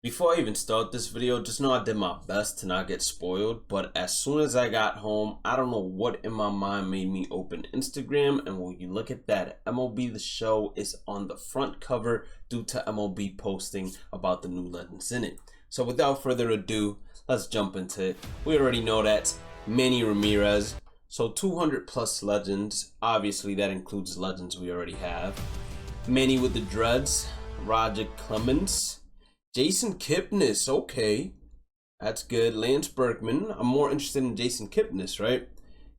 Before I even start this video, just know I did my best to not get spoiled, but as soon as I got home, I don't know what in my mind made me open Instagram, and when you look at that, MLB The Show is on the front cover due to MLB posting about the new legends in it. So without further ado, let's jump into it. We already know that's Manny Ramirez, so 200 plus legends. Obviously that includes legends we already have. Manny with the dreads, Roger Clemens, Jason Kipnis, okay, that's good. Lance Berkman. I'm more interested in Jason Kipnis, right?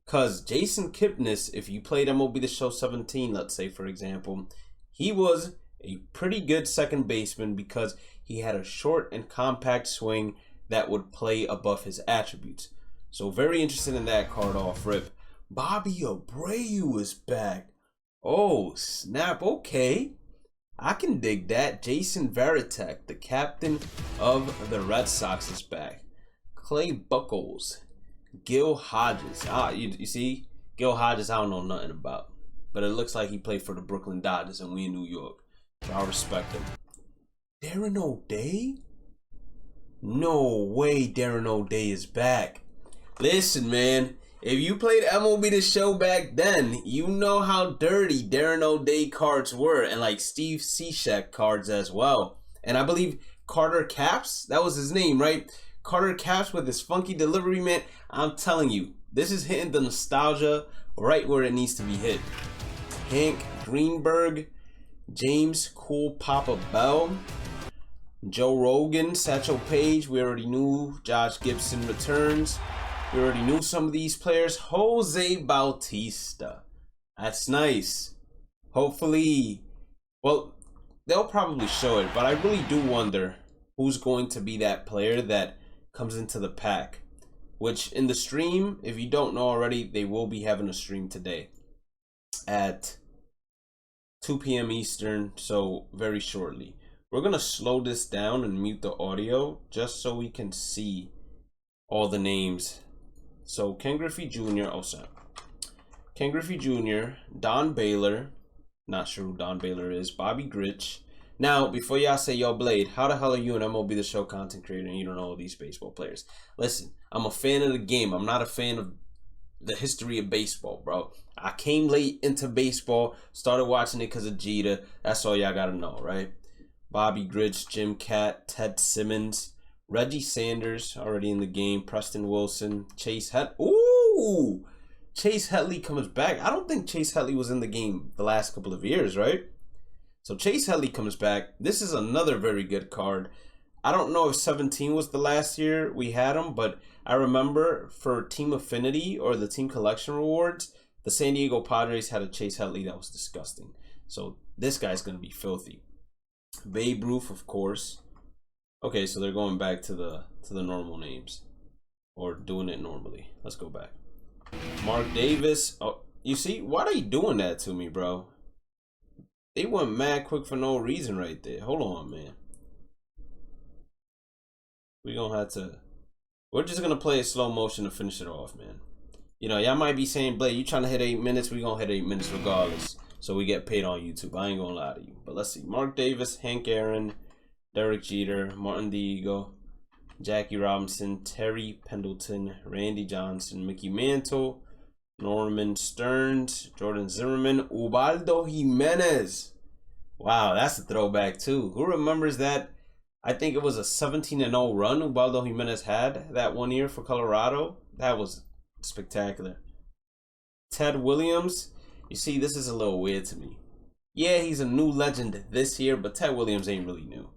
Because Jason Kipnis, if you played MLB The Show 17, let's say, for example, he was a pretty good second baseman because he had a short and compact swing that would play above his attributes. So very interested in that card off rip. Bobby Abreu is back. Oh, snap, okay. I can dig that. Jason Varitek, the captain of the Red Sox, is back. Clay Buchholz, Gil Hodges. You see, Gil Hodges I don't know nothing about, but it looks like he played for the Brooklyn Dodgers and we in New York, so I respect him. Darren O'Day? No way Darren O'Day is back. Listen, man. If you played MLB The Show back then, you know how dirty Darren O'Day cards were, and like Steve Cishek cards as well. And I believe Carter Capps, that was his name, right? Carter Capps with his funky delivery, man. I'm telling you, this is hitting the nostalgia right where it needs to be hit. Hank Greenberg, James Cool Papa Bell, Joe Rogan, Satchel Paige, we already knew. Josh Gibson returns. We already knew some of these players. Jose Bautista. That's nice. Hopefully, well, they'll probably show it, but I really do wonder who's going to be that player that comes into the pack. Which in the stream, if you don't know already, they will be having a stream today at 2 p.m. Eastern, so very shortly. We're going to slow this down and mute the audio just so we can see all the names. So Ken Griffey Jr. Ken Griffey Jr., Don Baylor, not sure who Don Baylor is, Bobby Grich. Now, before y'all say, yo, Blade, how the hell are you an MLB The Show content creator and you don't know all these baseball players? Listen, I'm a fan of the game. I'm not a fan of the history of baseball, bro. I came late into baseball, started watching it because of Jeter. That's all y'all got to know, right? Bobby Grich, Jim Cat, Ted Simmons, Reggie Sanders, already in the game. Preston Wilson, Chase Hetley. Ooh! Chase Hetley comes back. I don't think Chase Hetley was in the game the last couple of years, right? So Chase Hetley comes back. This is another very good card. I don't know if 17 was the last year we had him, but I remember for Team Affinity or the Team Collection Rewards, the San Diego Padres had a Chase Hetley that was disgusting. So this guy's going to be filthy. Babe Ruth, of course. Okay, so they're going back to the normal names, or doing it normally. Let's go back. Mark Davis. Oh, you see, why are they doing that to me, bro? They went mad quick for no reason right there. Hold on, man. We're just gonna play a slow motion to finish it off, man. You know, y'all might be saying, Blake, you trying to hit 8 minutes? We gonna hit 8 minutes regardless, so we get paid on YouTube. I ain't gonna lie to you. But let's see. Mark Davis, Hank Aaron, Derek Jeter, Martin Diego, Jackie Robinson, Terry Pendleton, Randy Johnson, Mickey Mantle, Norman Stearns, Jordan Zimmerman, Ubaldo Jimenez. Wow, that's a throwback too. Who remembers that? I think it was a 17-0 run Ubaldo Jimenez had that one year for Colorado. That was spectacular. Ted Williams. You see, this is a little weird to me. Yeah, he's a new legend this year, but Ted Williams ain't really new.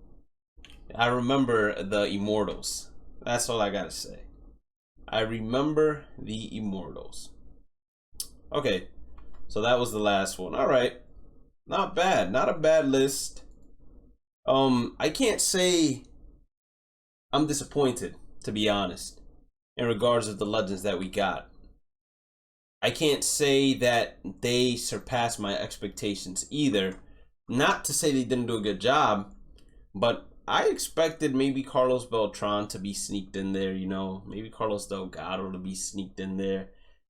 I remember the Immortals. That's all I gotta say. I remember the Immortals. Okay, so that was the last one. All right, not bad. Not a bad list. I can't say I'm disappointed, to be honest, in regards to the legends that we got. I can't say that they surpassed my expectations either. Not to say they didn't do a good job, but I expected maybe Carlos Beltran to be sneaked in there, you know. Maybe Carlos Delgado to be sneaked in there.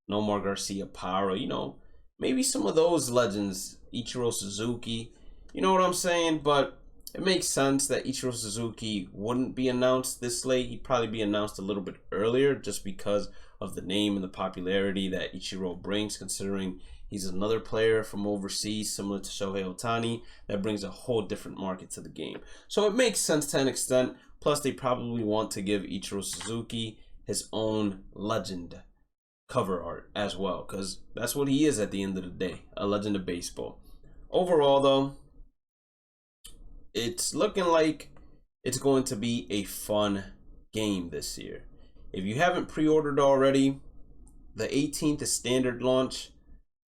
Nomar Garcia Parra, you know. Maybe some of those legends, Ichiro Suzuki. You know what I'm saying? But it makes sense that Ichiro Suzuki wouldn't be announced this late. He'd probably be announced a little bit earlier just because of the name and the popularity that Ichiro brings, considering he's another player from overseas similar to Shohei Ohtani that brings a whole different market to the game. So it makes sense to an extent. Plus, they probably want to give Ichiro Suzuki his own legend cover art as well, because that's what he is at the end of the day, a legend of baseball. Overall, though, it's looking like it's going to be a fun game this year. If you haven't pre-ordered already, the 18th is standard launch,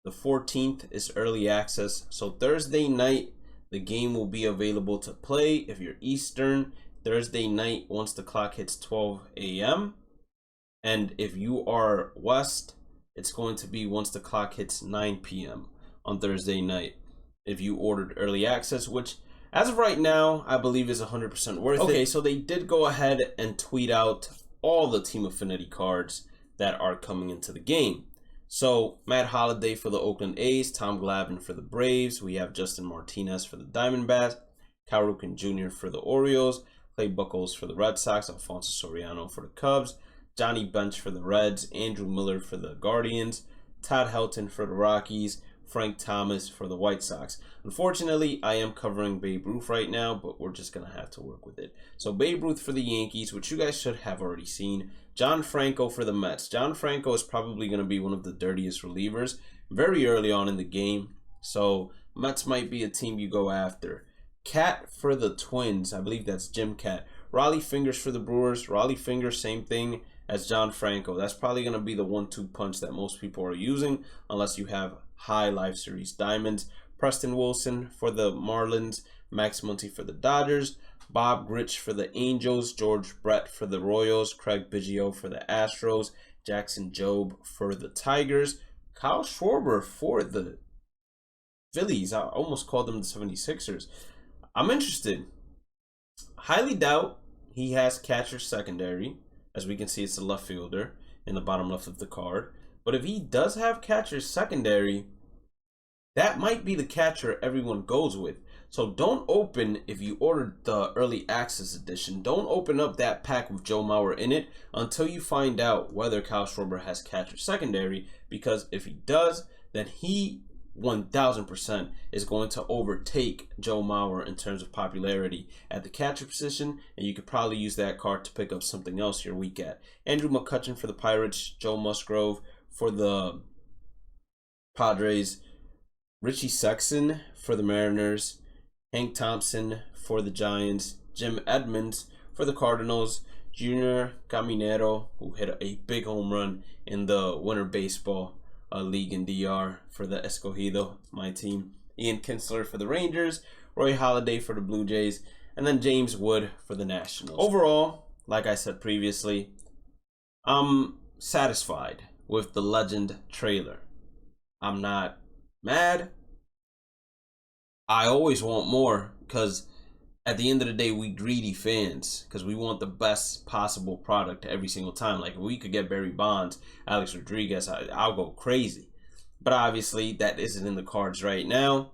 the 14th is early access. So Thursday night, the game will be available to play if you're Eastern. Thursday night, once the clock hits 12 a.m. And if you are West, it's going to be once the clock hits 9 p.m. on Thursday night. If you ordered early access, which as of right now, I believe is 100% worth it. Okay, so they did go ahead and tweet out all the Team Affinity cards that are coming into the game. So Matt Holliday for the Oakland A's, Tom Glavine for the Braves. We have Justin Martinez for the Diamondbacks, Cal Ripken Jr. for the Orioles, Clay Buchholz for the Red Sox, Alfonso Soriano for the Cubs, Johnny Bench for the Reds, Andrew Miller for the Guardians, Todd Helton for the Rockies, Frank Thomas for the White Sox. Unfortunately, I am covering Babe Ruth right now, but we're just going to have to work with it. So Babe Ruth for the Yankees, which you guys should have already seen. John Franco for the Mets. John Franco is probably going to be one of the dirtiest relievers very early on in the game. So Mets might be a team you go after. Cat for the Twins. I believe that's Jim Cat. Raleigh Fingers for the Brewers. Raleigh Fingers, same thing as John Franco. That's probably going to be the 1-2 punch that most people are using unless you have high Live Series diamonds. Preston Wilson for the Marlins, Max Muncy for the Dodgers, Bob Grich for the Angels, George Brett for the Royals, Craig Biggio for the Astros, Jackson Jobe for the Tigers, Kyle Schwarber for the Phillies. I almost called them the 76ers. I'm interested. Highly doubt he has catcher secondary. As we can see, it's a left fielder in the bottom left of the card. But if he does have catcher secondary, that might be the catcher everyone goes with. So don't open, if you ordered the early access edition, don't open up that pack with Joe Mauer in it until you find out whether Kyle Schwarber has catcher secondary. Because if he does, then he 1000% is going to overtake Joe Mauer in terms of popularity at the catcher position, and you could probably use that card to pick up something else you're weak at. Andrew McCutchen for the Pirates, Joe Musgrove for the Padres, Richie Sexson for the Mariners, Hank Thompson for the Giants, Jim Edmonds for the Cardinals, Junior Caminero, who hit a big home run in the Winter Baseball League in DR for the Escogido, my team, Ian Kinsler for the Rangers, Roy Halladay for the Blue Jays, and then James Wood for the Nationals. Overall, like I said previously, I'm satisfied with the Legend trailer. I'm not mad. I always want more because at the end of the day, we greedy fans because we want the best possible product every single time. Like if we could get Barry Bonds, Alex Rodriguez, I'll go crazy. But obviously that isn't in the cards right now.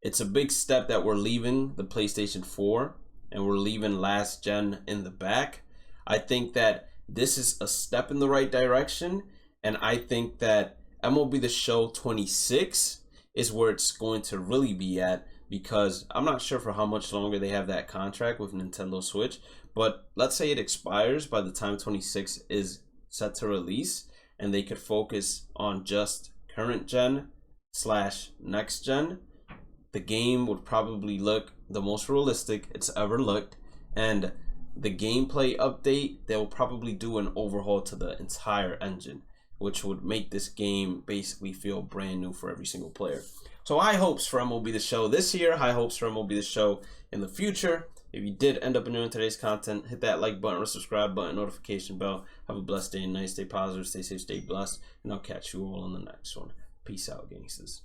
It's a big step that we're leaving the PlayStation 4 and we're leaving last gen in the back. I think that this is a step in the right direction, and I think that MLB The Show 26 is where it's going to really be at, because I'm not sure for how much longer they have that contract with Nintendo Switch, but let's say it expires by the time 26 is set to release and they could focus on just current gen / next gen. The game would probably look the most realistic it's ever looked, and the gameplay update, they'll probably do an overhaul to the entire engine, which would make this game basically feel brand new for every single player. So high hopes for MLB The Show this year, high hopes for MLB The Show in the future. If you did end up enjoying today's content, hit that like button or subscribe button, notification bell. Have a blessed day and night. Stay positive, stay safe, stay blessed, and I'll catch you all on the next one. Peace out, gangsters.